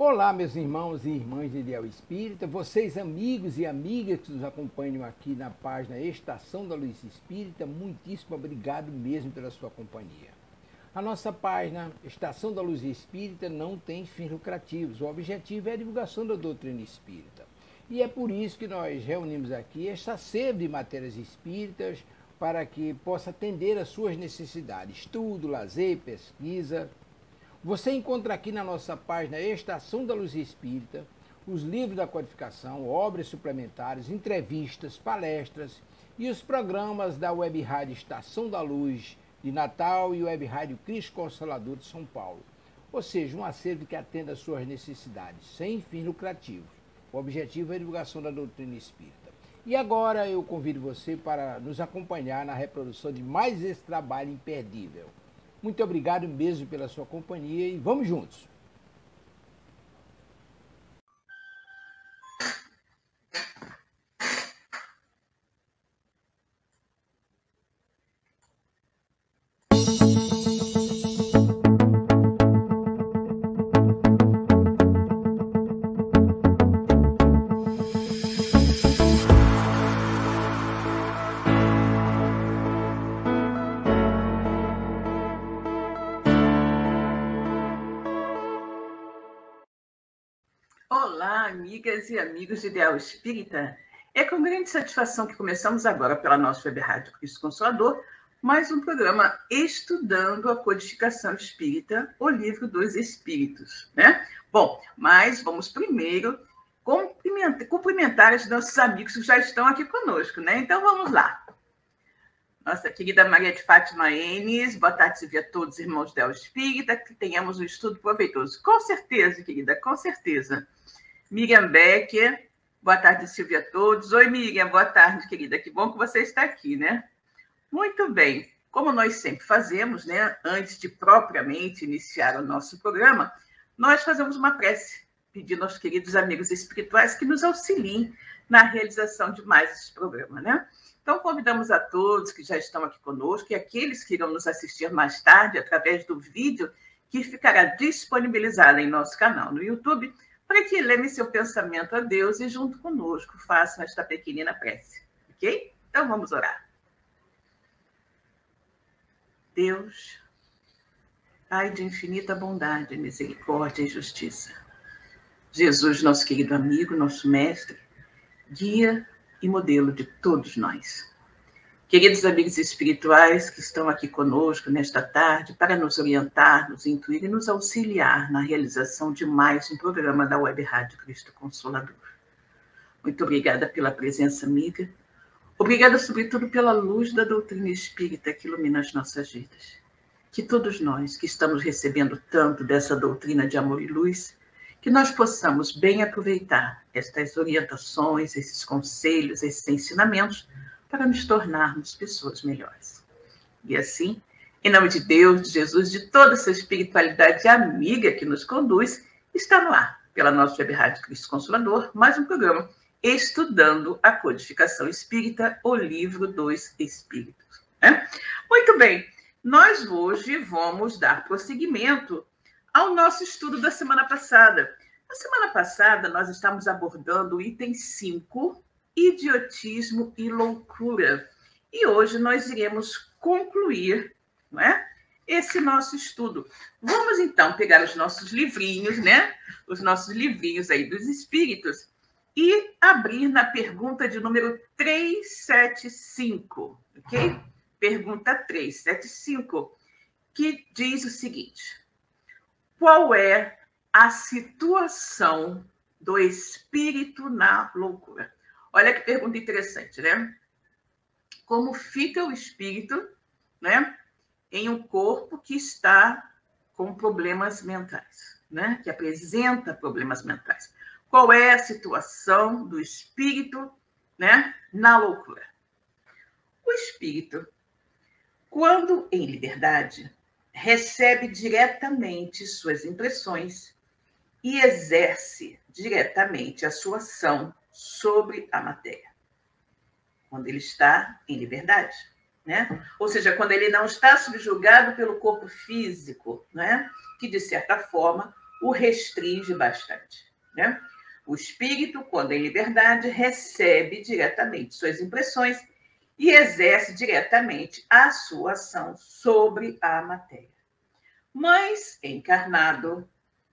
Olá, meus irmãos e irmãs de Ideal Espírita, vocês amigos e amigas que nos acompanham aqui na página Estação da Luz Espírita, muitíssimo obrigado mesmo pela sua companhia. A nossa página Estação da Luz Espírita não tem fins lucrativos, o objetivo é a divulgação da doutrina espírita. E é por isso que nós reunimos aqui esta sede de matérias espíritas para que possa atender às suas necessidades, estudo, lazer, pesquisa. Você encontra aqui na nossa página Estação da Luz Espírita os livros da codificação, obras suplementares, entrevistas, palestras e os programas da Web Rádio Estação da Luz de Natal e Web Rádio Cristo Consolador de São Paulo. Ou seja, um acervo que atenda às suas necessidades, sem fins lucrativos. O objetivo é a divulgação da doutrina espírita. E agora eu convido você para nos acompanhar na reprodução de mais esse trabalho imperdível. Muito obrigado mesmo pela sua companhia e vamos juntos! Olá, amigas e amigos de Ideal Espírita. É com grande satisfação que começamos agora pela nossa Web Rádio Cristo Consolador mais um programa Estudando a Codificação Espírita, o Livro dos Espíritos, né? Bom, mas vamos primeiro cumprimentar os nossos amigos que já estão aqui conosco, né? Então vamos lá. Nossa querida Maria de Fátima Enes, boa tarde, Silvia, a todos, irmãos de Ideal Espírita, que tenhamos um estudo proveitoso. Com certeza, querida, com certeza. Miriam Becker, boa tarde, Silvia, a todos. Oi, Miriam, boa tarde, querida. Que bom que você está aqui, né? Muito bem. Como nós sempre fazemos, né? Antes de propriamente iniciar o nosso programa, nós fazemos uma prece, pedindo aos queridos amigos espirituais que nos auxiliem na realização de mais esse programa, né? Então, convidamos a todos que já estão aqui conosco e aqueles que irão nos assistir mais tarde através do vídeo que ficará disponibilizado em nosso canal no YouTube, para que elevem seu pensamento a Deus e, junto conosco, façam esta pequenina prece. Ok? Então, vamos orar. Deus, Pai de infinita bondade, misericórdia e justiça. Jesus, nosso querido amigo, nosso mestre, guia e modelo de todos nós. Queridos amigos espirituais que estão aqui conosco nesta tarde para nos orientar, nos intuir e nos auxiliar na realização de mais um programa da Web Rádio Cristo Consolador. Muito obrigada pela presença amiga. Obrigada, sobretudo, pela luz da doutrina espírita que ilumina as nossas vidas. Que todos nós que estamos recebendo tanto dessa doutrina de amor e luz, que nós possamos bem aproveitar estas orientações, esses conselhos, esses ensinamentos, para nos tornarmos pessoas melhores. E assim, em nome de Deus, de Jesus, de toda essa espiritualidade amiga que nos conduz, está no ar, pela nossa Web Rádio Cristo Consolador, mais um programa Estudando a Codificação Espírita, o Livro dos Espíritos. Muito bem, nós hoje vamos dar prosseguimento ao nosso estudo da semana passada. Na semana passada, nós estamos abordando o item 5, idiotismo e loucura. E hoje nós iremos concluir, não é, esse nosso estudo. Vamos, então, pegar os nossos livrinhos, né? Os nossos livrinhos aí dos espíritos e abrir na pergunta de número 375, ok? Pergunta 375, que diz o seguinte: qual é a situação do espírito na loucura? Olha que pergunta interessante, né? Como fica o espírito, né, em um corpo que está com problemas mentais, né? Que apresenta problemas mentais. Qual é a situação do espírito, né, na loucura? O espírito, quando em liberdade, recebe diretamente suas impressões e exerce diretamente a sua ação sobre a matéria. Quando ele está em liberdade, né? Ou seja, quando ele não está subjugado pelo corpo físico, né? Que, de certa forma, o restringe bastante, né? O espírito, quando em liberdade, recebe diretamente suas impressões e exerce diretamente a sua ação sobre a matéria. Mas, encarnado,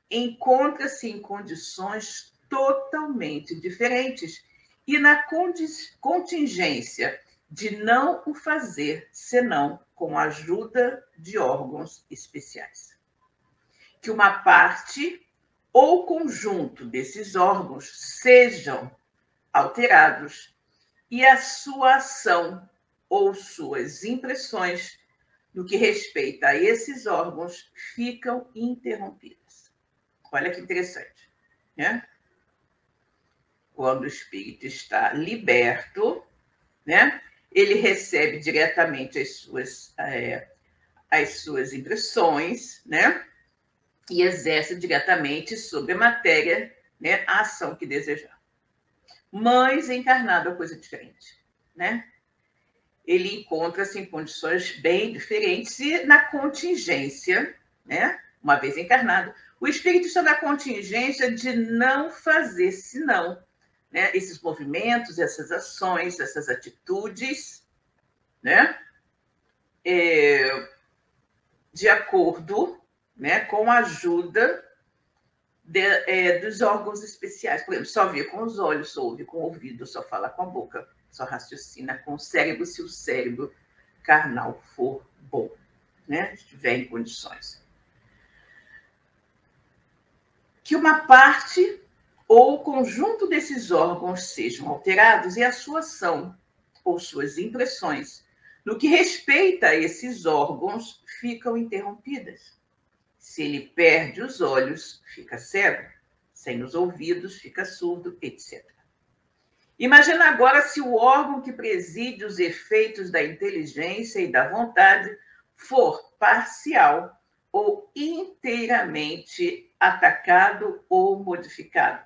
encontra-se em condições totalmente diferentes e na contingência de não o fazer senão com a ajuda de órgãos especiais. Que uma parte ou conjunto desses órgãos sejam alterados e a sua ação ou suas impressões no que respeita a esses órgãos ficam interrompidas. Olha que interessante, né? Quando o espírito está liberto, né, ele recebe diretamente as suas impressões, né, e exerce diretamente sobre a matéria, né, a ação que desejar. Mas encarnado é coisa diferente, né? Ele encontra-se em condições bem diferentes e na contingência, né, uma vez encarnado, o espírito está na contingência de não fazer senão, né, esses movimentos, essas ações, essas atitudes, né, de acordo, né, com a ajuda dos órgãos especiais. Por exemplo, só vê com os olhos, só ouve com o ouvido, só fala com a boca, só raciocina com o cérebro, se o cérebro carnal for bom, né, estiver em condições. Que uma parte ou o conjunto desses órgãos sejam alterados e a sua ação ou suas impressões, no que respeita a esses órgãos, ficam interrompidas. Se ele perde os olhos, fica cego. Sem os ouvidos, fica surdo, etc. Imagina agora se o órgão que preside os efeitos da inteligência e da vontade for parcial ou inteiramente atacado ou modificado.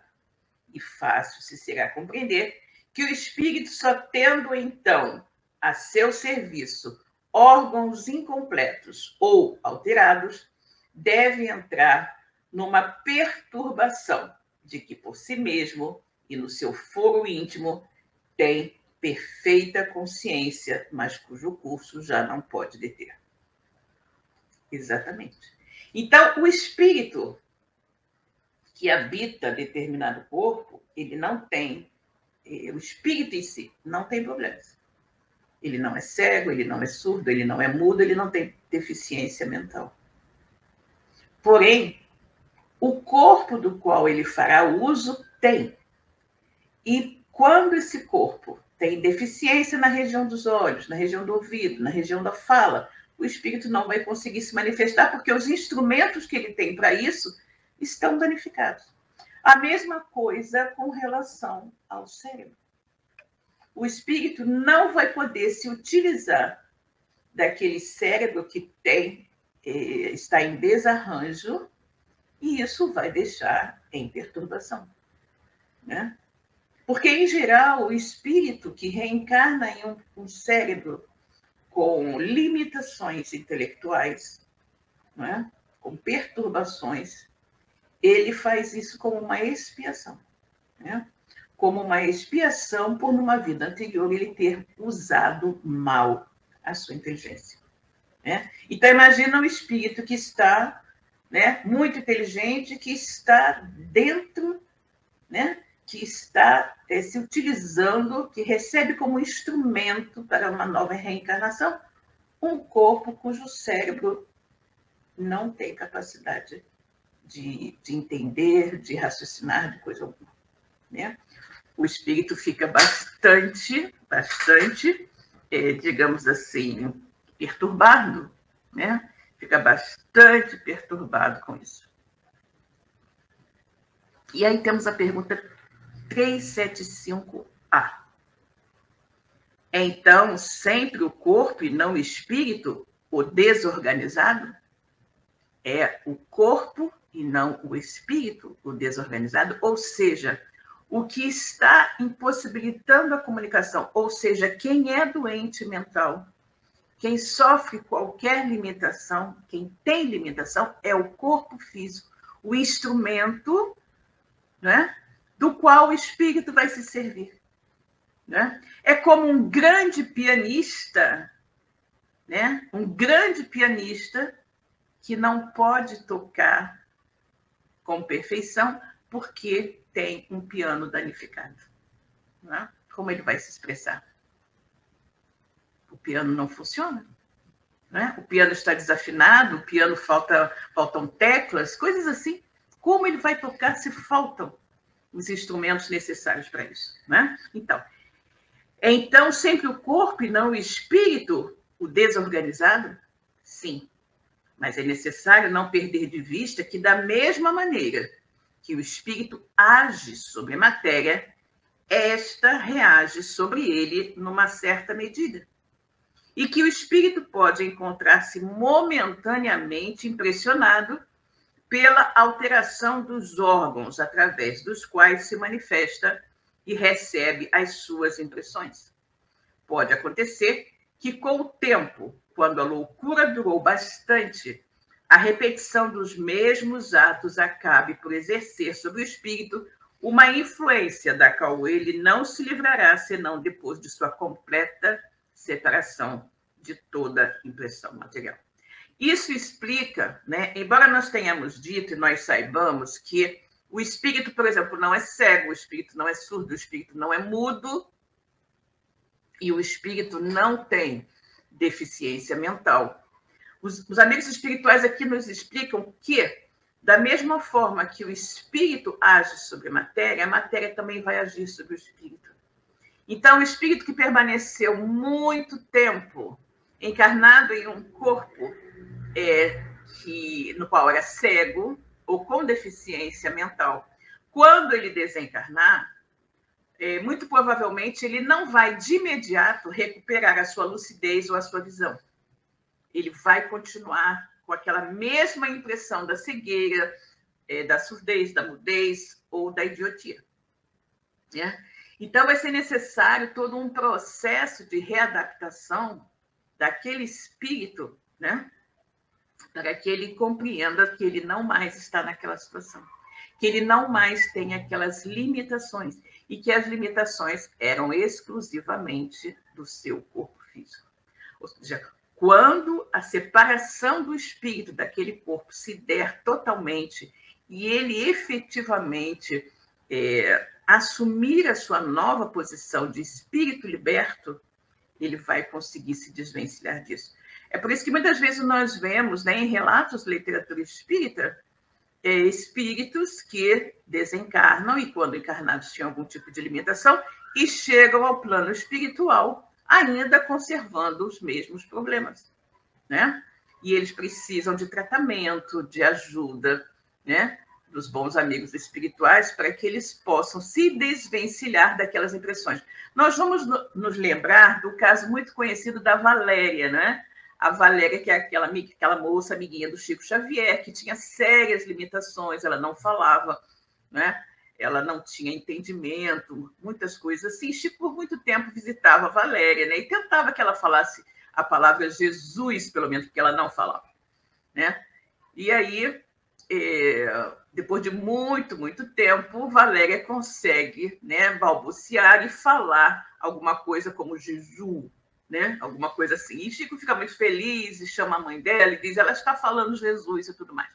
E fácil se será compreender que o espírito, só tendo então a seu serviço órgãos incompletos ou alterados, deve entrar numa perturbação de que por si mesmo e no seu foro íntimo tem perfeita consciência, mas cujo curso já não pode deter. Exatamente. Então, o espírito que habita determinado corpo, ele não tem, o espírito em si não tem problemas. Ele não é cego, ele não é surdo, ele não é mudo, ele não tem deficiência mental. Porém, o corpo do qual ele fará uso tem. E quando esse corpo tem deficiência na região dos olhos, na região do ouvido, na região da fala, o espírito não vai conseguir se manifestar porque os instrumentos que ele tem para isso estão danificados. A mesma coisa com relação ao cérebro. O espírito não vai poder se utilizar daquele cérebro que está em desarranjo, e isso vai deixar em perturbação, né? Porque, em geral, o espírito que reencarna em um cérebro com limitações intelectuais, né, com perturbações, ele faz isso como uma expiação, né? Como uma expiação por, numa vida anterior, ele ter usado mal a sua inteligência, né? Então, imagina um espírito que está, né, muito inteligente, que está dentro, né, que está se utilizando, que recebe como instrumento para uma nova reencarnação, um corpo cujo cérebro não tem capacidade de entender, de raciocinar, de coisa alguma, né? O espírito fica bastante, digamos assim, perturbado, né? Fica bastante perturbado com isso. E aí temos a pergunta 375A. É então sempre o corpo e não o espírito o desorganizado? É o corpo e não o espírito o desorganizado? Ou seja, o que está impossibilitando a comunicação, ou seja, quem é doente mental, quem sofre qualquer limitação, quem tem limitação, é o corpo físico, o instrumento, né, do qual o espírito vai se servir. Né? É como um grande pianista, né? Um grande pianista que não pode tocar com perfeição porque tem um piano danificado. Né? Como ele vai se expressar? O piano não funciona. Né? O piano está desafinado, o piano faltam teclas, coisas assim. Como ele vai tocar se faltam os instrumentos necessários para isso? Né? Então, sempre o corpo e não o espírito, o desorganizado? Sim. Mas é necessário não perder de vista que, da mesma maneira que o espírito age sobre a matéria, esta reage sobre ele numa certa medida. E que o espírito pode encontrar-se momentaneamente impressionado pela alteração dos órgãos através dos quais se manifesta e recebe as suas impressões. Pode acontecer que, com o tempo, quando a loucura durou bastante, a repetição dos mesmos atos acabe por exercer sobre o espírito uma influência da qual ele não se livrará senão depois de sua completa separação de toda impressão material. Isso explica, né, embora nós tenhamos dito e nós saibamos que o espírito, por exemplo, não é cego, o espírito não é surdo, o espírito não é mudo e o espírito não tem deficiência mental. Os amigos espirituais aqui nos explicam que, da mesma forma que o espírito age sobre a matéria também vai agir sobre o espírito. Então, o espírito que permaneceu muito tempo encarnado em um corpo no qual era cego ou com deficiência mental, quando ele desencarnar, muito provavelmente ele não vai de imediato recuperar a sua lucidez ou a sua visão. Ele vai continuar com aquela mesma impressão da cegueira, da surdez, da mudez ou da idiotia. Né? Então, vai ser necessário todo um processo de readaptação daquele espírito, né? Para que ele compreenda que ele não mais está naquela situação, que ele não mais tem aquelas limitações e que as limitações eram exclusivamente do seu corpo físico. Ou seja, quando a separação do espírito daquele corpo se der totalmente e ele efetivamente assumir a sua nova posição de espírito liberto, ele vai conseguir se desvencilhar disso. É por isso que muitas vezes nós vemos, né, em relatos da literatura espírita, espíritos que desencarnam e, quando encarnados, tinham algum tipo de limitação e chegam ao plano espiritual ainda conservando os mesmos problemas, né? E eles precisam de tratamento, de ajuda, né, dos bons amigos espirituais para que eles possam se desvencilhar daquelas impressões. Nós vamos nos lembrar do caso muito conhecido da Valéria, né? A Valéria, que é aquela moça amiguinha do Chico Xavier, que tinha sérias limitações, ela não falava, né? Ela não tinha entendimento, muitas coisas assim. Chico, por muito tempo, visitava a Valéria, né? E tentava que ela falasse a palavra Jesus, pelo menos, porque ela não falava, né? E aí, depois de muito, muito tempo, Valéria consegue, né, balbuciar e falar alguma coisa como Jesus, né? Alguma coisa assim. E Chico fica muito feliz e chama a mãe dela e diz: ela está falando Jesus e tudo mais.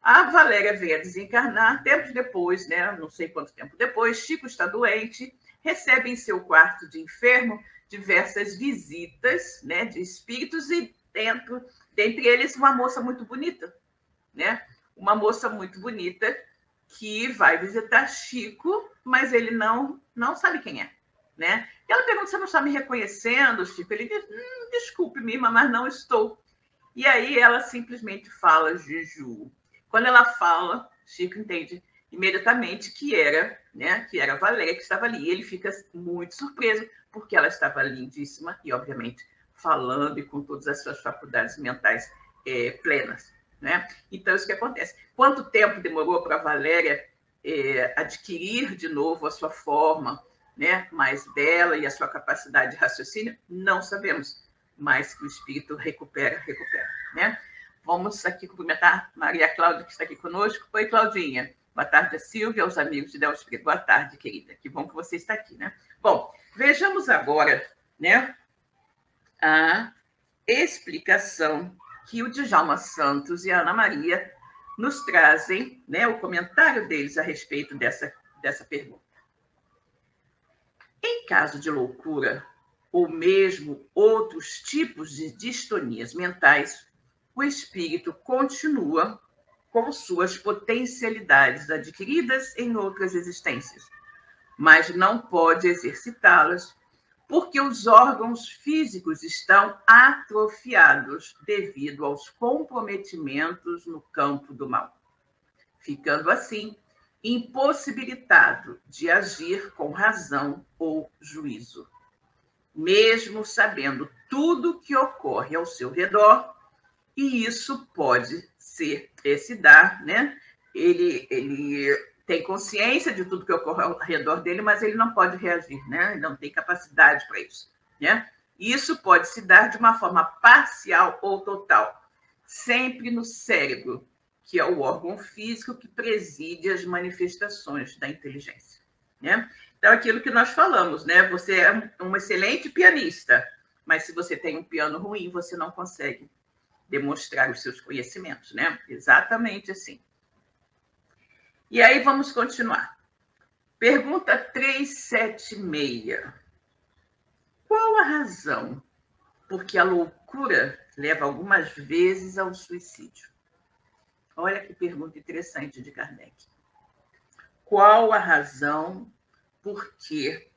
A Valéria veio a desencarnar tempos depois, né? Não sei quanto tempo depois. Chico está doente, recebe em seu quarto de enfermo diversas visitas, né, de espíritos e dentre eles uma moça muito bonita, né? Uma moça muito bonita que vai visitar Chico, mas ele não sabe quem é, né? E ela pergunta: você não está me reconhecendo, Chico? Ele diz: desculpe-me, mas não estou. E aí ela simplesmente fala Juju. Quando ela fala, Chico entende imediatamente que era, né, que era a Valéria que estava ali. E ele fica muito surpreso, porque ela estava lindíssima e, obviamente, falando e com todas as suas faculdades mentais plenas, né? Então, isso que acontece. Quanto tempo demorou para a Valéria adquirir de novo a sua forma, né, mais bela e a sua capacidade de raciocínio? Não sabemos, mas que o espírito recupera, né? Vamos aqui cumprimentar Maria Cláudia, que está aqui conosco. Oi, Claudinha. Boa tarde, a Silvia, aos amigos de Deus Espírito. Boa tarde, querida. Que bom que você está aqui, né? Bom, vejamos agora, né, a explicação que o Djalma Santos e a Ana Maria nos trazem, né, o comentário deles a respeito dessa pergunta. Em caso de loucura, ou mesmo outros tipos de distonias mentais, o espírito continua com suas potencialidades adquiridas em outras existências, mas não pode exercitá-las porque os órgãos físicos estão atrofiados devido aos comprometimentos no campo do mal, ficando assim impossibilitado de agir com razão ou juízo. Mesmo sabendo tudo o que ocorre ao seu redor, e isso pode se dar, né? Ele tem consciência de tudo que ocorre ao redor dele, mas ele não pode reagir, né? Ele não tem capacidade para isso, né? Isso pode se dar de uma forma parcial ou total, sempre no cérebro, que é o órgão físico que preside as manifestações da inteligência, né? Então, aquilo que nós falamos, né? Você é um excelente pianista, mas se você tem um piano ruim, você não consegue demonstrar os seus conhecimentos, né? Exatamente assim. E aí vamos continuar. Pergunta 376. Qual a razão por que a loucura leva algumas vezes ao suicídio? Olha que pergunta interessante de Kardec. Qual a razão por que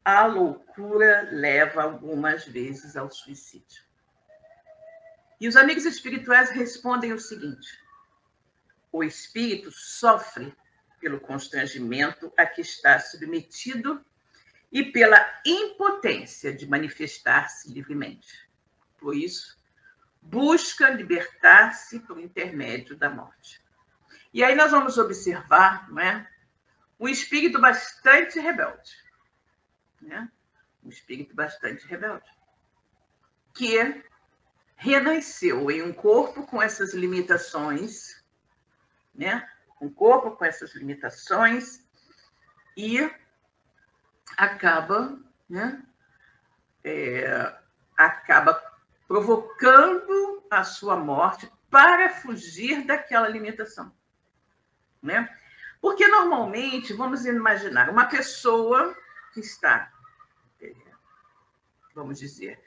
a loucura leva algumas vezes ao suicídio? E os amigos espirituais respondem o seguinte: o espírito sofre pelo constrangimento a que está submetido e pela impotência de manifestar-se livremente. Por isso, busca libertar-se por intermédio da morte. E aí nós vamos observar, não é, um espírito bastante rebelde, né? Um espírito bastante rebelde, que renasceu em um corpo com essas limitações, né? Um corpo com essas limitações e acaba, né? Acaba provocando a sua morte para fugir daquela limitação, né? Porque normalmente, vamos imaginar, uma pessoa que está, vamos dizer,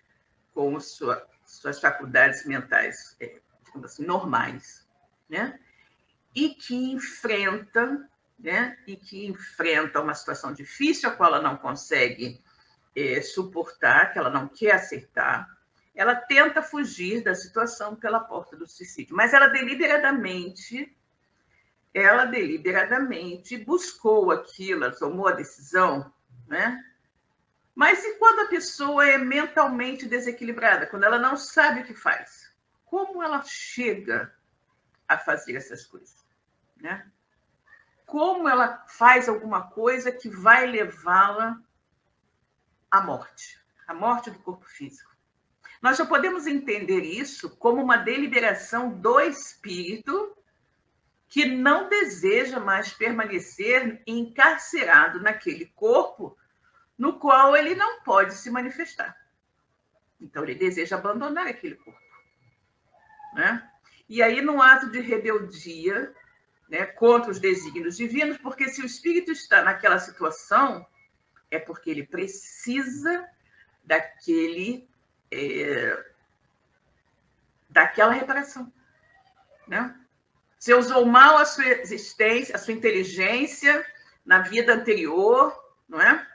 com suas faculdades mentais, digamos assim, normais, né? E que enfrenta, né? E que enfrenta uma situação difícil, a qual ela não consegue suportar, que ela não quer aceitar, ela tenta fugir da situação pela porta do suicídio, mas ela deliberadamente buscou aquilo, ela tomou a decisão, né? Mas e quando a pessoa é mentalmente desequilibrada, quando ela não sabe o que faz? Como ela chega a fazer essas coisas, né? Como ela faz alguma coisa que vai levá-la à morte do corpo físico? Nós só podemos entender isso como uma deliberação do espírito que não deseja mais permanecer encarcerado naquele corpo no qual ele não pode se manifestar. Então, ele deseja abandonar aquele corpo, né? E aí, num ato de rebeldia, né, contra os desígnios divinos, porque se o espírito está naquela situação, é porque ele precisa daquela reparação, né? Você usou mal a sua existência, a sua inteligência na vida anterior, não é?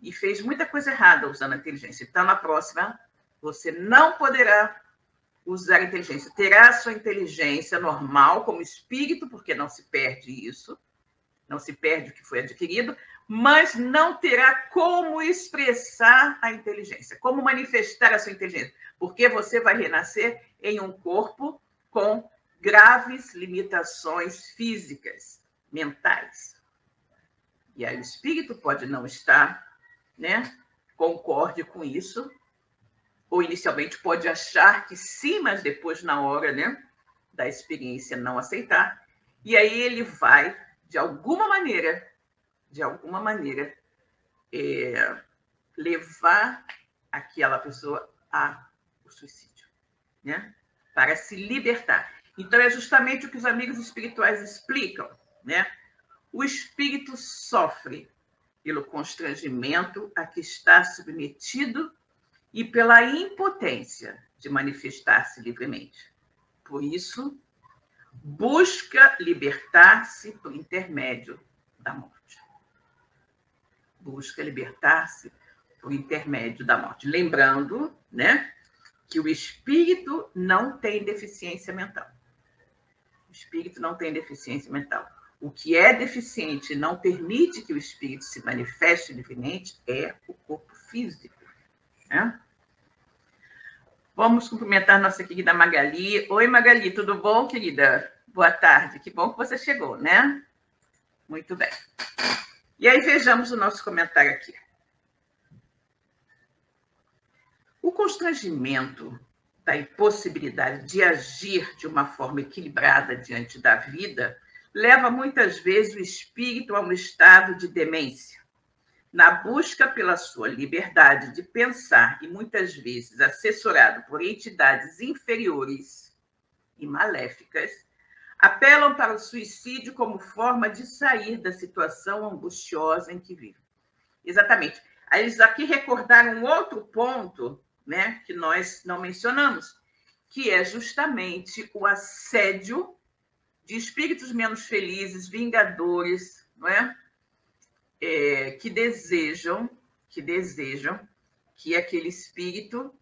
E fez muita coisa errada usando a inteligência. Então, na próxima, você não poderá usar a inteligência. Terá a sua inteligência normal como espírito, porque não se perde isso, não se perde o que foi adquirido, mas não terá como expressar a inteligência, como manifestar a sua inteligência, porque você vai renascer em um corpo com graves limitações físicas, mentais. E aí o espírito pode não estar, né, concorde com isso, ou inicialmente pode achar que sim, mas depois, na hora, né, da experiência, não aceitar. E aí ele vai, de alguma maneira, levar aquela pessoa ao suicídio, né? Para se libertar. Então, é justamente o que os amigos espirituais explicam, né? O espírito sofre pelo constrangimento a que está submetido e pela impotência de manifestar-se livremente. Por isso, busca libertar-se por intermédio da morte. Busca libertar-se por intermédio da morte. Lembrando, né, que o espírito não tem deficiência mental. O espírito não tem deficiência mental. O que é deficiente e não permite que o espírito se manifeste livremente é o corpo físico, né? Vamos cumprimentar nossa querida Magali. Oi, Magali, tudo bom, querida? Boa tarde. Que bom que você chegou, né? Muito bem. E aí, vejamos o nosso comentário aqui. O constrangimento da impossibilidade de agir de uma forma equilibrada diante da vida leva muitas vezes o espírito a um estado de demência. Na busca pela sua liberdade de pensar e muitas vezes assessorado por entidades inferiores e maléficas, apelam para o suicídio como forma de sair da situação angustiosa em que vivem. Exatamente. Eles aqui recordaram um outro ponto, né, que nós não mencionamos, que é justamente o assédio de espíritos menos felizes, vingadores, não é? Que desejam que aquele espírito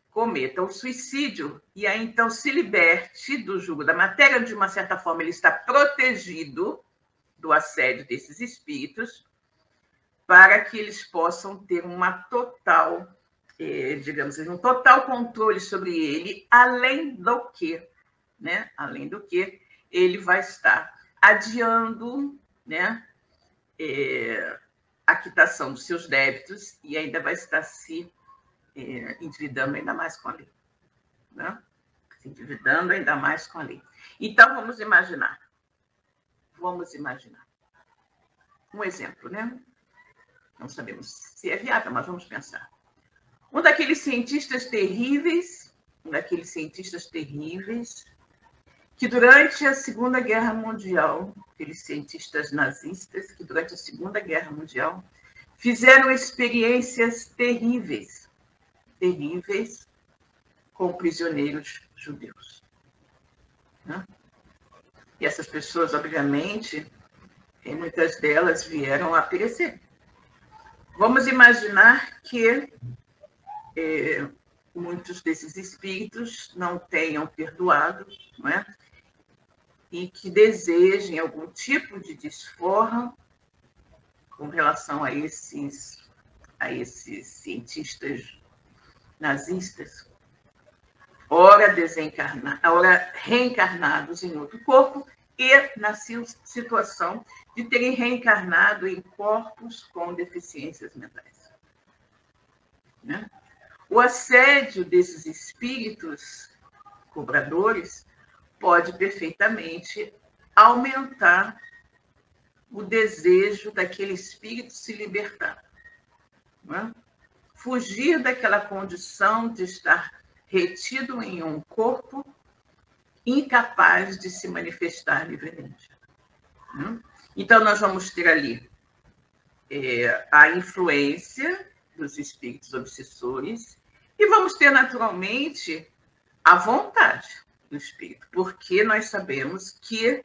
cometa o suicídio e aí então se liberte do jugo da matéria, de uma certa forma ele está protegido do assédio desses espíritos, para que eles possam ter uma total, digamos assim, um total controle sobre ele, além do que, né? Além do que ele vai estar adiando, né, a quitação dos seus débitos e ainda vai estar se endividando ainda mais com a lei, né? Se endividando ainda mais com a lei. Então, vamos imaginar um exemplo, né? Não sabemos se é viável, mas vamos pensar. Um daqueles cientistas terríveis, que durante a Segunda Guerra Mundial, aqueles cientistas nazistas que durante a Segunda Guerra Mundial fizeram experiências terríveis com prisioneiros judeus, né? E essas pessoas, obviamente, muitas delas vieram a perecer. Vamos imaginar que muitos desses espíritos não tenham perdoado, não é? E que desejem algum tipo de desforra com relação a esses cientistas nazistas, ora reencarnados em outro corpo e na situação de terem reencarnado em corpos com deficiências mentais, né? O assédio desses espíritos cobradores pode perfeitamente aumentar o desejo daquele espírito se libertar, né? Fugir daquela condição de estar retido em um corpo incapaz de se manifestar livremente, né? Então, nós vamos ter ali a influência dos espíritos obsessores e vamos ter, naturalmente, a vontade do espírito, porque nós sabemos que,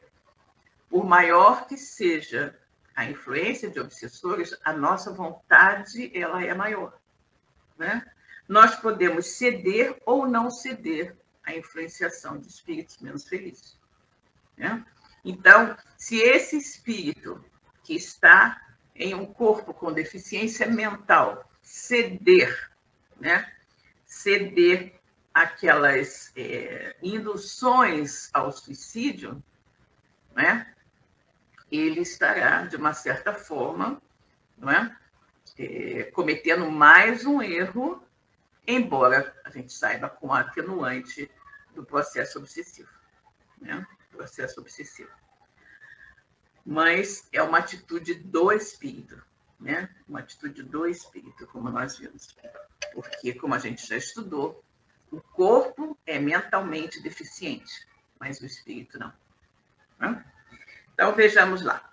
por maior que seja a influência de obsessores, a nossa vontade ela é maior, né? Nós podemos ceder ou não ceder à influenciação de espíritos menos felizes, né? Então, se esse espírito que está em um corpo com deficiência mental ceder, né? Ceder aquelas induções ao suicídio, né? Ele estará, de uma certa forma, não é? Cometendo mais um erro, embora gente saiba, com a atenuante do processo obsessivo, né? Processo obsessivo. Mas é uma atitude do espírito, né? Uma atitude do espírito, como nós vimos. Porque, como a gente já estudou, o corpo é mentalmente deficiente, mas o espírito não. Então, vejamos lá.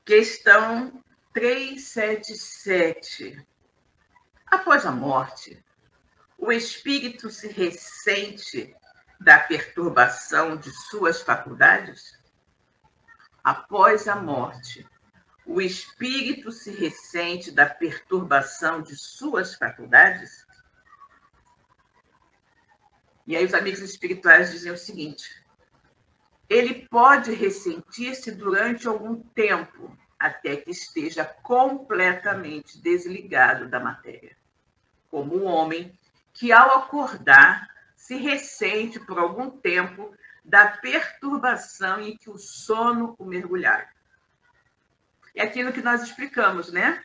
Questão 377. Após a morte, o espírito se ressente da perturbação de suas faculdades? Após a morte, o espírito se ressente da perturbação de suas faculdades? E aí os amigos espirituais dizem o seguinte: ele pode ressentir-se durante algum tempo, até que esteja completamente desligado da matéria, como o homem que, ao acordar, se ressente por algum tempo da perturbação em que o sono o mergulhar. É aquilo que nós explicamos, né?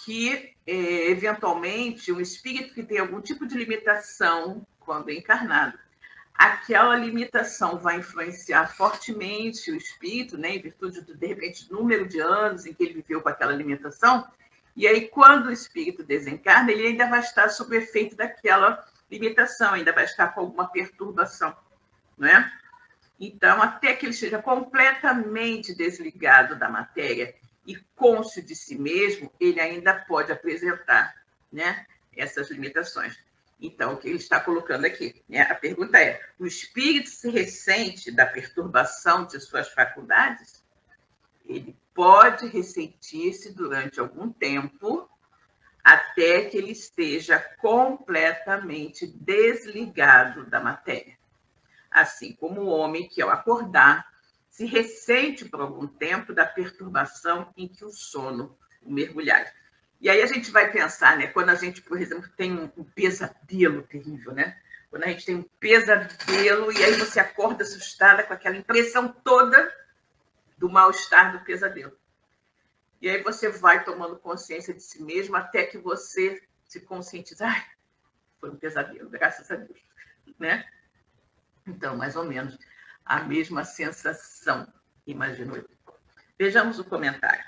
Que, eventualmente, um espírito que tem algum tipo de limitação quando é encarnado, aquela limitação vai influenciar fortemente o espírito, né? Em virtude, de repente, do número de anos em que ele viveu com aquela limitação. E aí, quando o espírito desencarna, ele ainda vai estar sob o efeito daquela limitação, ainda vai estar com alguma perturbação, não é? Então, até que ele esteja completamente desligado da matéria e cônscio de si mesmo, ele ainda pode apresentar, né, essas limitações. Então, o que ele está colocando aqui, né? A pergunta é: o espírito se ressente da perturbação de suas faculdades? Ele pode ressentir-se durante algum tempo, até que ele esteja completamente desligado da matéria. Assim como o homem que, ao acordar, se ressente por algum tempo da perturbação em que o sono o mergulhar. E aí a gente vai pensar, né? Quando a gente, por exemplo, tem um pesadelo terrível, né? Quando a gente tem um pesadelo e aí você acorda assustada com aquela impressão toda do mal-estar do pesadelo. E aí você vai tomando consciência de si mesmo até que você se conscientiza. Ai, foi um pesadelo, graças a Deus, né? Então, mais ou menos a mesma sensação, imagino eu. Vejamos o comentário.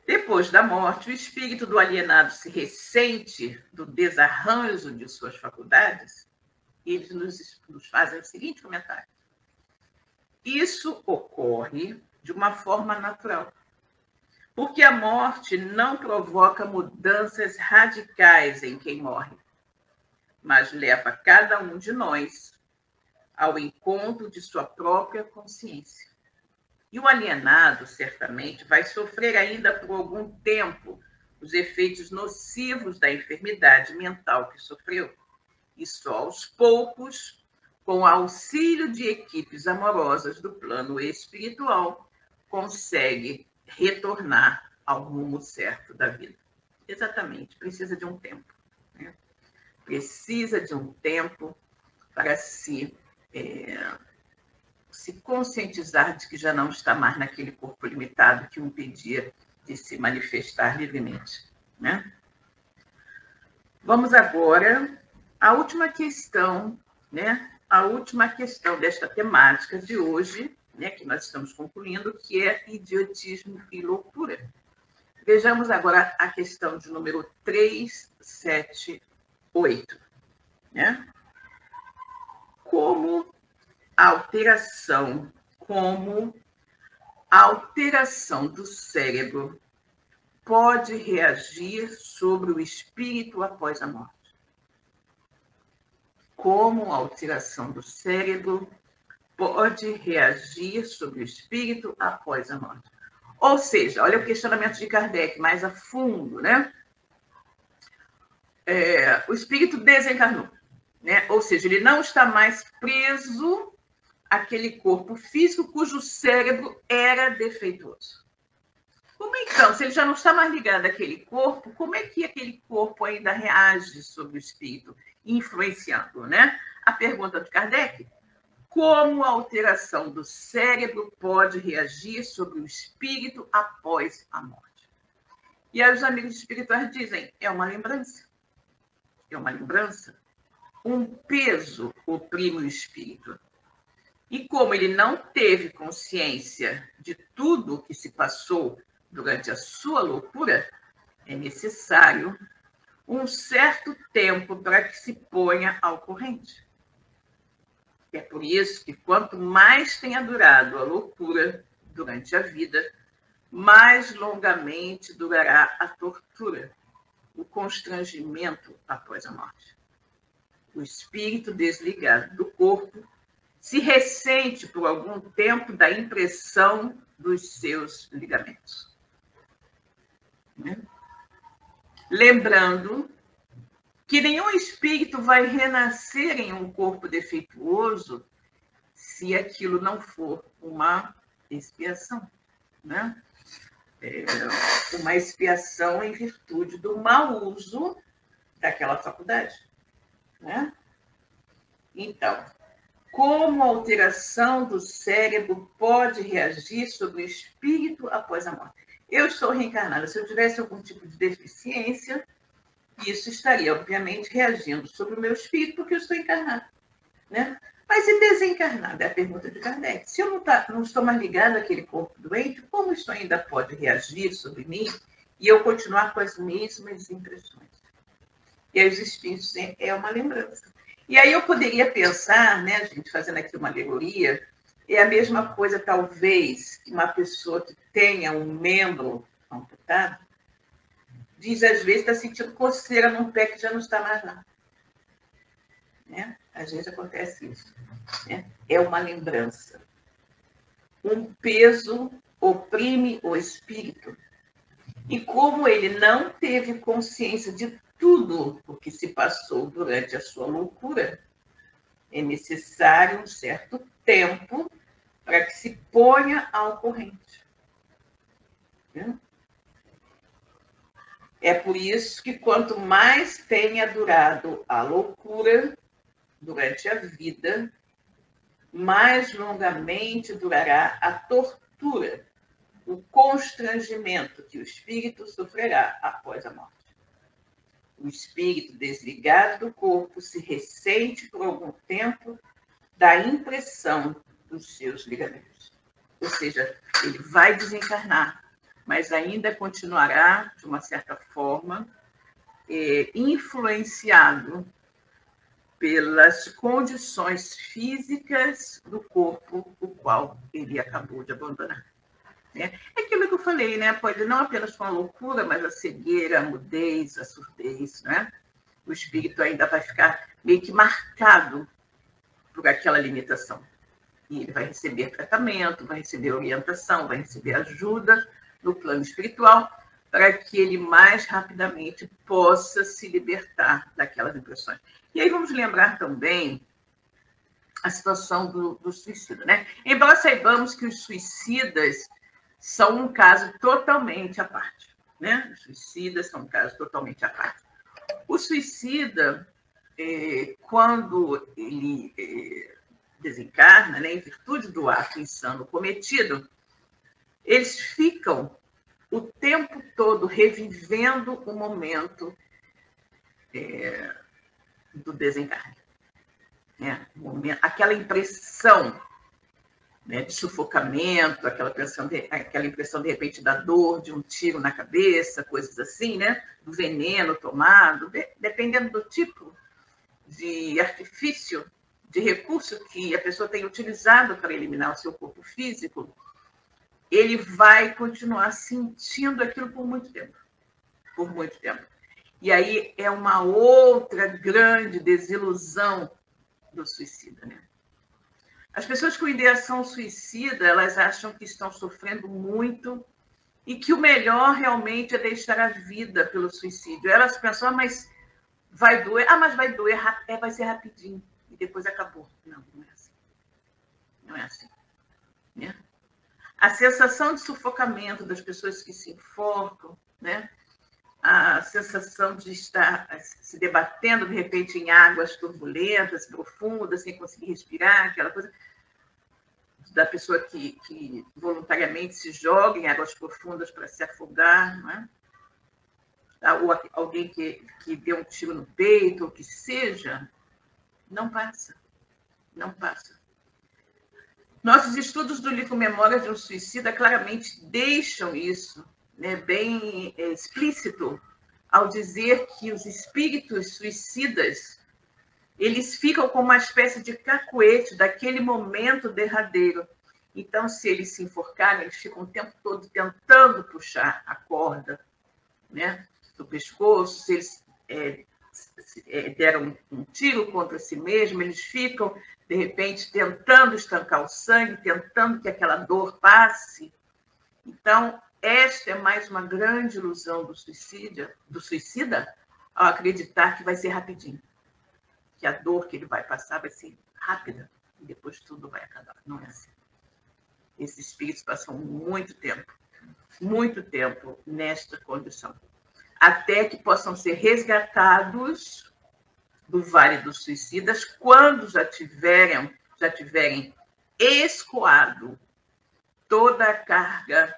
Depois da morte, o espírito do alienado se ressente do desarranjo de suas faculdades? E eles nos fazem o seguinte comentário: isso ocorre de uma forma natural, porque a morte não provoca mudanças radicais em quem morre, mas leva cada um de nós ao encontro de sua própria consciência. E o alienado, certamente, vai sofrer ainda por algum tempo os efeitos nocivos da enfermidade mental que sofreu. E só aos poucos, com o auxílio de equipes amorosas do plano espiritual, consegue retornar ao rumo certo da vida. Exatamente, precisa de um tempo, né? Precisa de um tempo para se conscientizar de que já não está mais naquele corpo limitado que o impedia de se manifestar livremente, né? Vamos agora à última questão, né? A última questão desta temática de hoje, né, que nós estamos concluindo, que é idiotismo e loucura. Vejamos agora a questão de número 378, né? Como a alteração do cérebro pode reagir sobre o espírito após a morte? Como a alteração do cérebro pode reagir sobre o espírito após a morte? Ou seja, olha o questionamento de Kardec mais a fundo, né? O espírito desencarnou, né? Ou seja, ele não está mais preso àquele corpo físico cujo cérebro era defeituoso. Como então, se ele já não está mais ligado àquele corpo, como é que aquele corpo ainda reage sobre o espírito, influenciando, né? A pergunta de Kardec: como a alteração do cérebro pode reagir sobre o espírito após a morte? E aí os amigos espirituais dizem, é uma lembrança. É uma lembrança. Um peso oprime o espírito. E como ele não teve consciência de tudo o que se passou durante a sua loucura, é necessário um certo tempo para que se ponha ao corrente. É por isso que quanto mais tenha durado a loucura durante a vida, mais longamente durará a tortura, o constrangimento após a morte. O espírito desligado do corpo se ressente por algum tempo da impressão dos seus ligamentos. Lembrando que nenhum espírito vai renascer em um corpo defeituoso se aquilo não for uma expiação, né? Uma expiação em virtude do mau uso daquela faculdade, né? Então, como a alteração do cérebro pode reagir sobre o espírito após a morte? Eu estou reencarnada. Se eu tivesse algum tipo de deficiência, isso estaria, obviamente, reagindo sobre o meu espírito, porque eu estou encarnada, né? Mas e desencarnada? É a pergunta de Kardec. Se eu não estou mais ligada àquele corpo doente, como isso ainda pode reagir sobre mim e eu continuar com as mesmas impressões? E aí os espíritos é uma lembrança. E aí eu poderia pensar, né, gente, fazendo aqui uma alegoria, é a mesma coisa, talvez, que uma pessoa que tenha um membro amputado, diz, às vezes, está sentindo coceira num pé que já não está mais lá. Né? Às vezes acontece isso. Né? É uma lembrança. Um peso oprime o espírito. E como ele não teve consciência de tudo o que se passou durante a sua loucura, é necessário um certo tempo para que se ponha ao corrente. É por isso que quanto mais tenha durado a loucura durante a vida, mais longamente durará a tortura, o constrangimento que o espírito sofrerá após a morte. O espírito desligado do corpo se ressente por algum tempo da impressão dos seus ligamentos. Ou seja, ele vai desencarnar, mas ainda continuará, de uma certa forma, influenciado pelas condições físicas do corpo, o qual ele acabou de abandonar. É aquilo que eu falei, né? Pode não apenas com a loucura, mas a cegueira, a mudez, a surdez, né? O espírito ainda vai ficar meio que marcado por aquela limitação. E ele vai receber tratamento, vai receber orientação, vai receber ajuda no plano espiritual para que ele mais rapidamente possa se libertar daquelas impressões. E aí vamos lembrar também a situação do suicida, né? Embora saibamos que os suicidas são um caso totalmente à parte, né? Os suicidas são um caso totalmente à parte. O suicida, quando ele desencarna, né, em virtude do ato insano cometido, eles ficam o tempo todo revivendo o momento do desencarne. Né? Aquela impressão, né, de sufocamento, aquela impressão, de repente, da dor de um tiro na cabeça, coisas assim, né? Do veneno tomado, dependendo do tipo de artifício, de recurso que a pessoa tem utilizado para eliminar o seu corpo físico, ele vai continuar sentindo aquilo por muito tempo. Por muito tempo. E aí é uma outra grande desilusão do suicida, né? As pessoas com ideação suicida, elas acham que estão sofrendo muito e que o melhor realmente é deixar a vida pelo suicídio. Elas pensam, mas vai doer? Mas vai doer, vai ser rapidinho e depois acabou. Não, não é assim. Não é assim. Né? A sensação de sufocamento das pessoas que se enforcam, né? A sensação de estar se debatendo, de repente, em águas turbulentas, profundas, sem conseguir respirar, aquela coisa da pessoa que voluntariamente se joga em águas profundas para se afogar, não é? ou alguém que deu um tiro no peito, ou que seja, não passa. Não passa. Nossos estudos do livro Memórias de um Suicida claramente deixam isso, né, bem explícito, ao dizer que os espíritos suicidas eles ficam com uma espécie de cacuete daquele momento derradeiro. Então, se eles se enforcarem, eles ficam o tempo todo tentando puxar a corda, né, do pescoço. Se eles deram um tiro contra si mesmo, eles ficam, de repente, tentando estancar o sangue, tentando que aquela dor passe. Então, esta é mais uma grande ilusão do suicida, ao acreditar que vai ser rapidinho, que a dor que ele vai passar vai ser rápida e depois tudo vai acabar. Não é assim. Esses espíritos passam muito tempo nesta condição, até que possam ser resgatados do Vale dos Suicidas quando já tiverem escoado toda a carga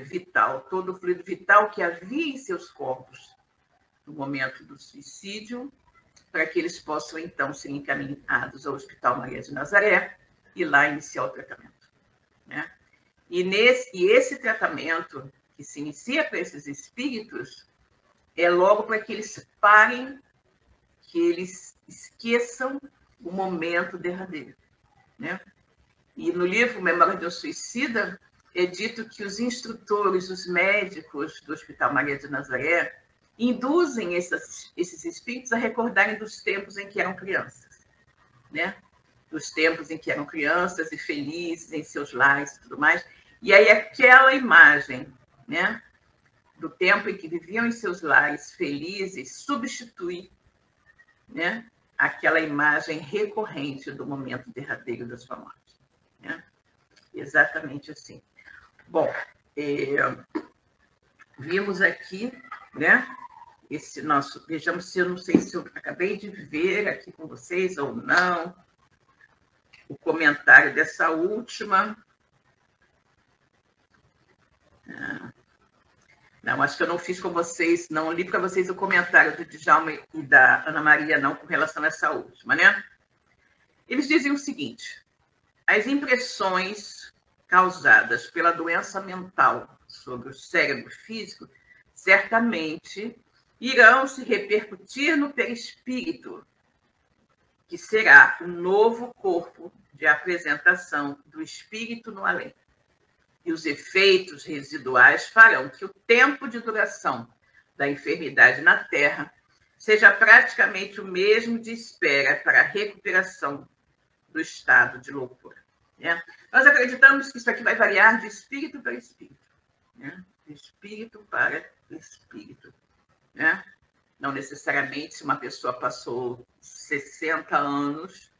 vital, todo o fluido vital que havia em seus corpos no momento do suicídio, para que eles possam, então, ser encaminhados ao Hospital Maria de Nazaré e lá iniciar o tratamento, né? E esse tratamento que se inicia para esses espíritos é logo para que eles parem, que eles esqueçam o momento derradeiro, né? E no livro Memória de um Suicida é dito que os instrutores, os médicos do Hospital Maria de Nazaré induzem esses espíritos a recordarem dos tempos em que eram crianças, né? Dos tempos em que eram crianças e felizes em seus lares e tudo mais. E aí aquela imagem, né, do tempo em que viviam em seus lares felizes substitui, né, aquela imagem recorrente do momento derradeiro da sua morte, né? Exatamente assim. Bom, vimos aqui, né, esse nosso... Vejamos se eu não sei se eu acabei de ver aqui com vocês ou não o comentário dessa última. Não, acho que eu não fiz com vocês, não li para vocês o comentário do Djalma e da Ana Maria, não, com relação a essa última, né? Eles dizem o seguinte: as impressões causadas pela doença mental sobre o cérebro físico certamente irão se repercutir no perispírito, que será o novo corpo de apresentação do espírito no além. E os efeitos residuais farão que o tempo de duração da enfermidade na Terra seja praticamente o mesmo de espera para a recuperação do estado de loucura, né? Nós acreditamos que isso aqui vai variar de espírito para espírito, né? De espírito para espírito, né? Não necessariamente se uma pessoa passou 60 anos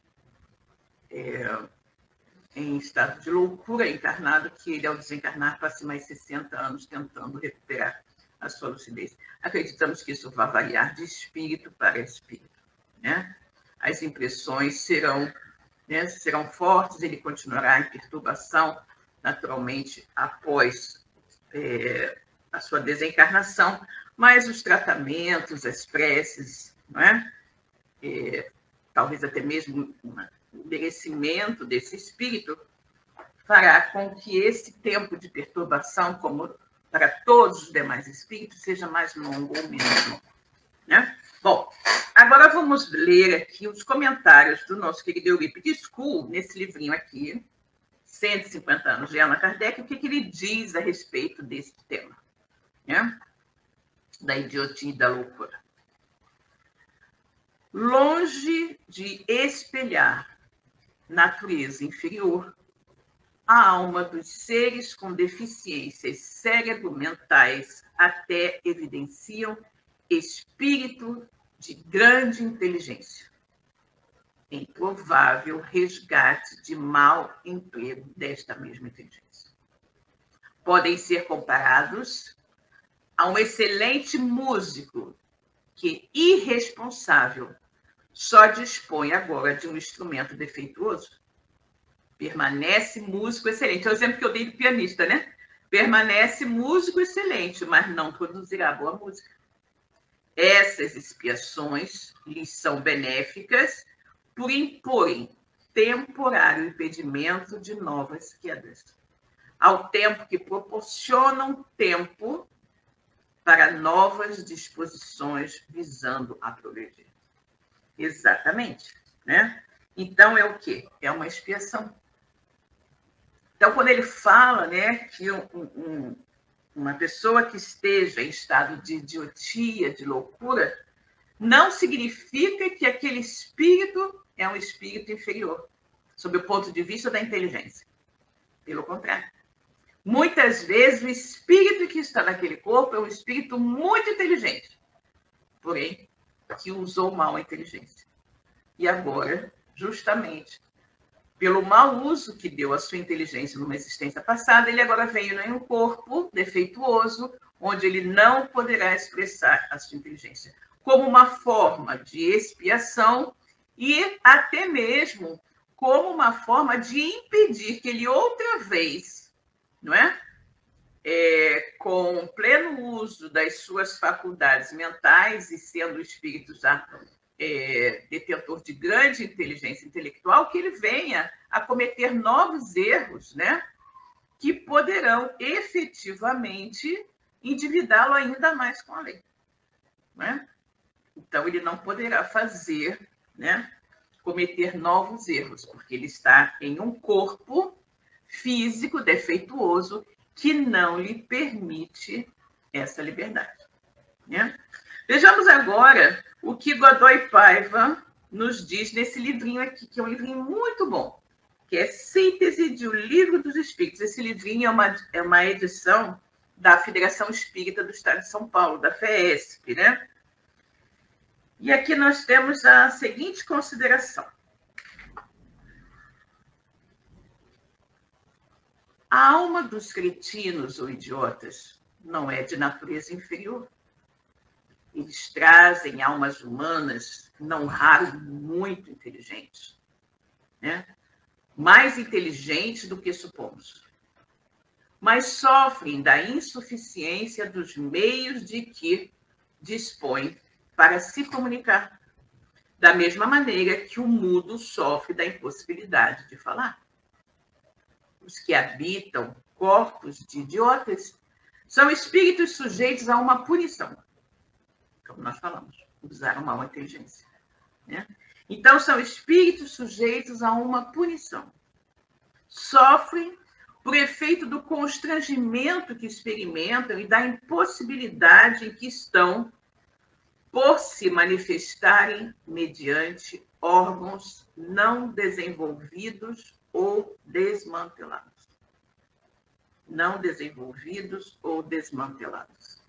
em estado de loucura encarnado, que ele, ao desencarnar, passe mais 60 anos tentando recuperar a sua lucidez. Acreditamos que isso vai variar de espírito para espírito, né? As impressões serão fortes, ele continuará em perturbação, naturalmente, após a sua desencarnação, mas os tratamentos, as preces, não é? Talvez até mesmo o merecimento desse espírito fará com que esse tempo de perturbação, como para todos os demais espíritos, seja mais longo ou menos longo, né? Bom, agora vamos ler aqui os comentários do nosso querido Eurípides School, nesse livrinho aqui, 150 anos de Allan Kardec, o que ele diz a respeito desse tema, né? Da idiotia e da loucura. Longe de espelhar natureza inferior, a alma dos seres com deficiências cérebro-mentais até evidenciam espírito de grande inteligência, em provável resgate de mau emprego desta mesma inteligência. Podem ser comparados a um excelente músico que, irresponsável, só dispõe agora de um instrumento defeituoso. Permanece músico excelente. É o exemplo que eu dei do pianista, né? Permanece músico excelente, mas não produzirá boa música. Essas expiações lhes são benéficas por imporem temporário impedimento de novas quedas, ao tempo que proporcionam tempo para novas disposições visando a progredir. Exatamente, né? Então, é o quê? É uma expiação. Então, quando ele fala, né, que uma pessoa que esteja em estado de idiotia, de loucura, não significa que aquele espírito é um espírito inferior, sob o ponto de vista da inteligência. Pelo contrário. Muitas vezes, o espírito que está naquele corpo é um espírito muito inteligente, porém, que usou mal a inteligência. E agora, justamente, pelo mau uso que deu a sua inteligência numa existência passada, ele agora veio em um corpo defeituoso, onde ele não poderá expressar a sua inteligência, como uma forma de expiação e até mesmo como uma forma de impedir que ele outra vez, não é? Com pleno uso das suas faculdades mentais e sendo o espírito já detentor de grande inteligência intelectual, que ele venha a cometer novos erros, né, que poderão efetivamente endividá-lo ainda mais com a lei. Né? Então, ele não poderá fazer, né, cometer novos erros, porque ele está em um corpo físico defeituoso que não lhe permite essa liberdade. Né? Vejamos agora o que Godoy Paiva nos diz nesse livrinho aqui, que é um livrinho muito bom, que é Síntese de O Livro dos Espíritos. Esse livrinho é uma edição da Federação Espírita do Estado de São Paulo, da FEESP, né? E aqui nós temos a seguinte consideração. A alma dos cretinos ou idiotas não é de natureza inferior. Eles trazem almas humanas, não raro, muito inteligentes, né? Mais inteligentes do que supomos, mas sofrem da insuficiência dos meios de que dispõem para se comunicar, da mesma maneira que o mudo sofre da impossibilidade de falar. Os que habitam corpos de idiotas são espíritos sujeitos a uma punição, como nós falamos, usaram mal a inteligência. Né? Então, são espíritos sujeitos a uma punição. Sofrem por efeito do constrangimento que experimentam e da impossibilidade em que estão por se manifestarem mediante órgãos não desenvolvidos ou desmantelados. Não desenvolvidos ou desmantelados.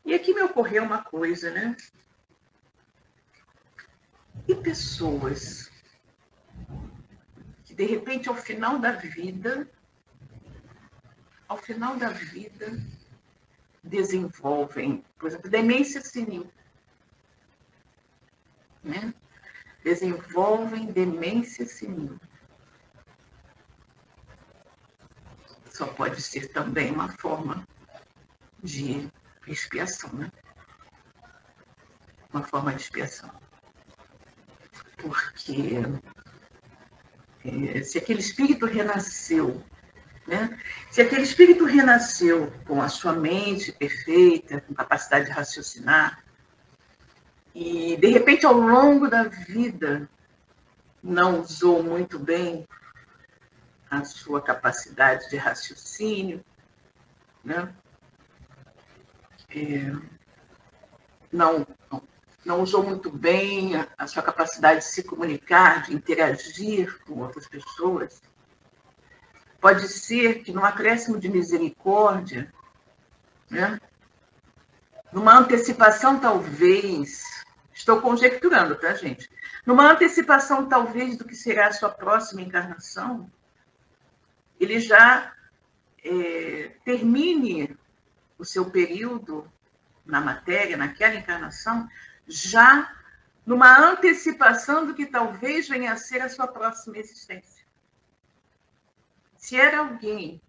E aqui me ocorreu uma coisa, né? E pessoas que, de repente, ao final da vida, desenvolvem, por exemplo, demência senil. Né? Desenvolvem demência senil. Só pode ser também uma forma de expiação, né? Uma forma de expiação. Porque se aquele espírito renasceu, né? Se aquele espírito renasceu com a sua mente perfeita, com capacidade de raciocinar, e, de repente, ao longo da vida, não usou muito bem a sua capacidade de raciocínio, né? Não usou muito bem a sua capacidade de se comunicar, de interagir com outras pessoas. Pode ser que, num acréscimo de misericórdia, né? Numa antecipação, talvez, estou conjecturando, tá, gente? Numa antecipação, talvez, do que será a sua próxima encarnação, ele já termine o seu período na matéria, naquela encarnação, já numa antecipação do que talvez venha a ser a sua próxima existência. Se era alguém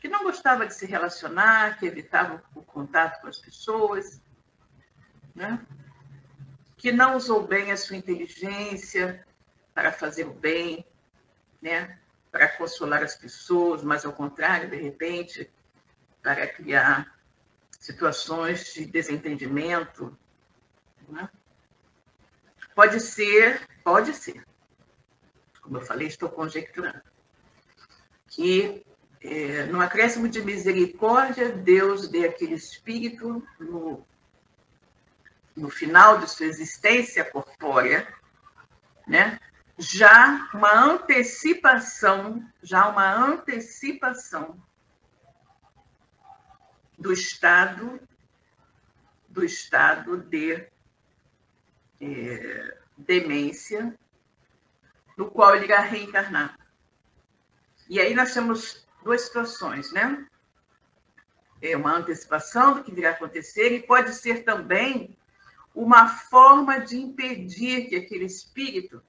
que não gostava de se relacionar, que evitava o contato com as pessoas, né? Que não usou bem a sua inteligência para fazer o bem, né? Para consolar as pessoas, mas, ao contrário, de repente, para criar situações de desentendimento, né? Pode ser, como eu falei, estou conjecturando, que no acréscimo de misericórdia, Deus dê aquele espírito no final de sua existência corpórea, né? Já uma antecipação do estado de demência no qual ele irá reencarnar. E aí nós temos duas situações, né? É uma antecipação do que virá acontecer e pode ser também uma forma de impedir que aquele espírito,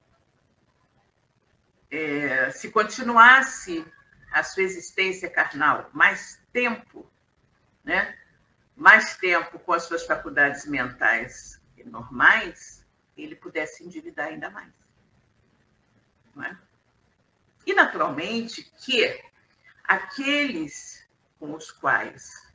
se continuasse a sua existência carnal mais tempo, né? Mais tempo com as suas faculdades mentais normais, ele pudesse endividar ainda mais. Não é? E, naturalmente, que aqueles com os quais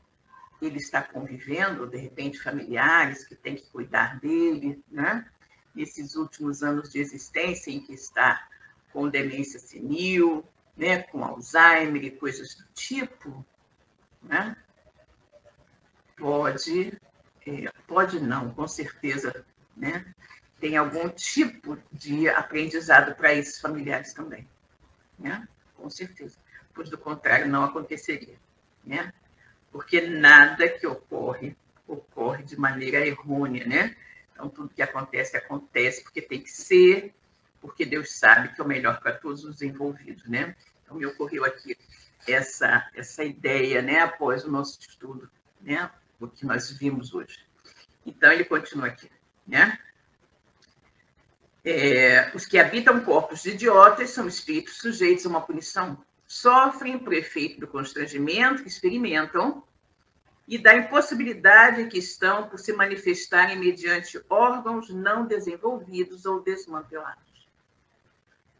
ele está convivendo, de repente, familiares que têm que cuidar dele, né? Nesses últimos anos de existência em que está com demência senil, né? Com Alzheimer e coisas do tipo, né? Pode não, com certeza, né? Tem algum tipo de aprendizado para esses familiares também, né? Com certeza. Pois, do contrário, não aconteceria, né? Porque nada que ocorre de maneira errônea, né? Então, tudo que acontece porque tem que ser, porque Deus sabe que é o melhor para todos os envolvidos, né? Então, me ocorreu aqui essa ideia, né? Após o nosso estudo, né? O que nós vimos hoje. Então, ele continua aqui, né? Os que habitam corpos de idiotas são espíritos sujeitos a uma punição. Sofrem por efeito do constrangimento que experimentam e da impossibilidade em que estão por se manifestarem mediante órgãos não desenvolvidos ou desmantelados.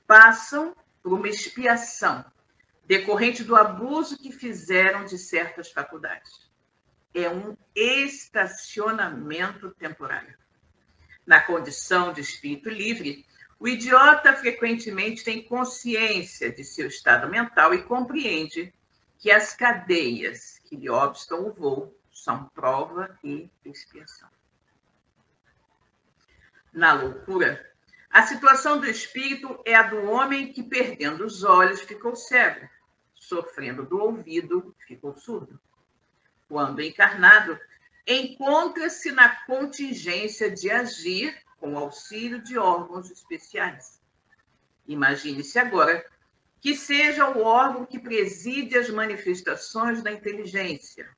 Passam por uma expiação decorrente do abuso que fizeram de certas faculdades. É um estacionamento temporário. Na condição de espírito livre, o idiota frequentemente tem consciência de seu estado mental e compreende que as cadeias que lhe obstam o voo são prova e expiação. Na loucura, a situação do espírito é a do homem que, perdendo os olhos, ficou cego, sofrendo do ouvido, ficou surdo. Quando encarnado, encontra-se na contingência de agir com o auxílio de órgãos especiais. Imagine-se agora que seja o órgão que preside as manifestações da inteligência,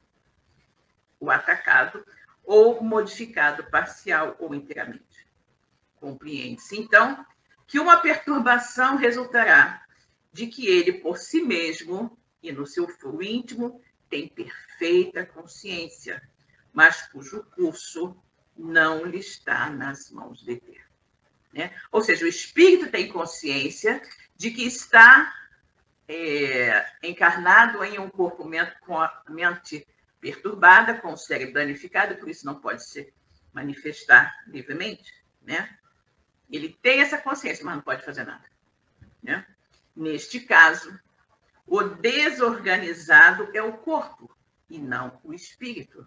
o atacado ou modificado parcial ou inteiramente. Compreende-se, então, que uma perturbação resultará de que ele, por si mesmo e no seu foro íntimo, tem perfeita consciência, mas cujo curso não lhe está nas mãos de Deus. Né? Ou seja, o espírito tem consciência de que está encarnado em um corpo com a mente perturbada, com o cérebro danificado, por isso não pode se manifestar livremente. Né? Ele tem essa consciência, mas não pode fazer nada. Né? Neste caso, o desorganizado é o corpo e não o espírito.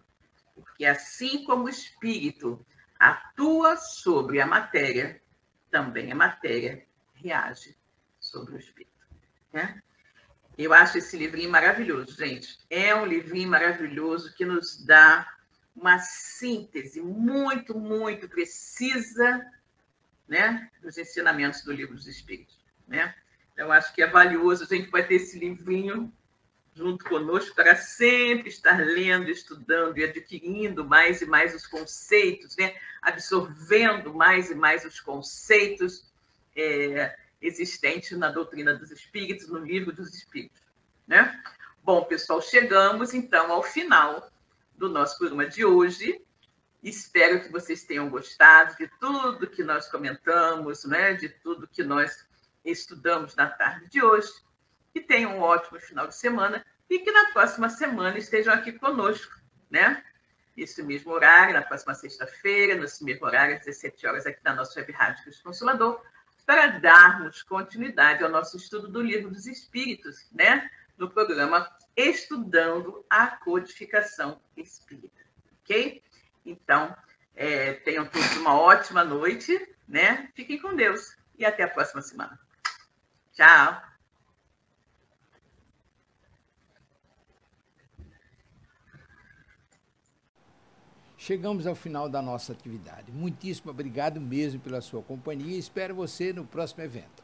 Porque assim como o espírito atua sobre a matéria, também a matéria reage sobre o espírito. Né? Eu acho esse livrinho maravilhoso, gente. É um livrinho maravilhoso que nos dá uma síntese muito, muito precisa, né, dos ensinamentos do Livro dos Espíritos. Né? Eu acho que é valioso, a gente vai ter esse livrinho junto conosco para sempre estar lendo, estudando e adquirindo mais e mais os conceitos, né? Absorvendo mais e mais os conceitos existentes na doutrina dos Espíritos, no Livro dos Espíritos. Né? Bom, pessoal, chegamos então ao final do nosso programa de hoje Espero que vocês tenham gostado de tudo que nós comentamos, né? De tudo que nós estudamos na tarde de hoje. Que tenham um ótimo final de semana e que na próxima semana estejam aqui conosco, né? Nesse mesmo horário, na próxima sexta-feira, nesse mesmo horário, às 17 horas, aqui na nossa web rádio Cristo Consolador, para darmos continuidade ao nosso estudo do Livro dos Espíritos, né? No programa Estudando a Codificação Espírita, ok? Então, tenham todos uma ótima noite, né? Fiquem com Deus e até a próxima semana. Tchau! Chegamos ao final da nossa atividade. Muitíssimo obrigado mesmo pela sua companhia e espero você no próximo evento.